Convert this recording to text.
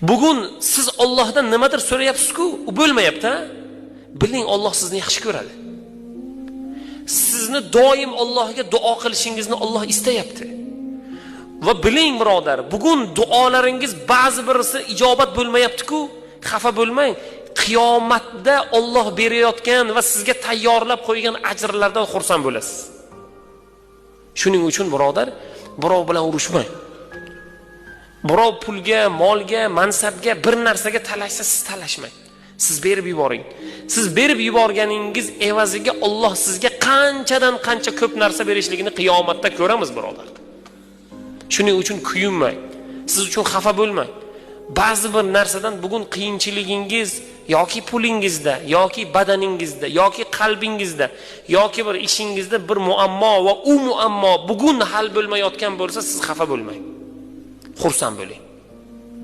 Bugun siz Allohdan nimadir so'rayapsiz-ku, u bo'lmayapti. Biling, Alloh sizni yaxshi ko'radi. Sizni doim Allohga duo qilishingizni Alloh istayapti. Va biling birodar, bugun duolaringiz ba'zi birisi ijobat bo'lmayapti-ku, xafa bo'lmang. Qiyomatda Alloh berayotgan va sizga tayyorlab qo'ygan ajrlardan xursand bo'lasiz. Shuning uchun birodar, birov bilan urushmang. Birov pulga, molga, mansabga, bir narsaga talashsa siz talashmang. Siz berib yuboring. Siz berib yuborganingiz evaziga Alloh sizga qanchadan qancha ko'p narsa berishligini qiyomatda ko'ramiz birodar. Shuning uchun kuyinmang. Siz uchun xafa bo'lmang. Ba'zi bir narsadan bugun qiyinchiligingiz yoki pulingizda, yoki badaningizda, yoki qalbingizda, yoki bir ishingizda bir muammo va u muammo bugun hal bo'lmayotgan bo'lsa, siz xafa bo'lmang. Xursand bo'ling.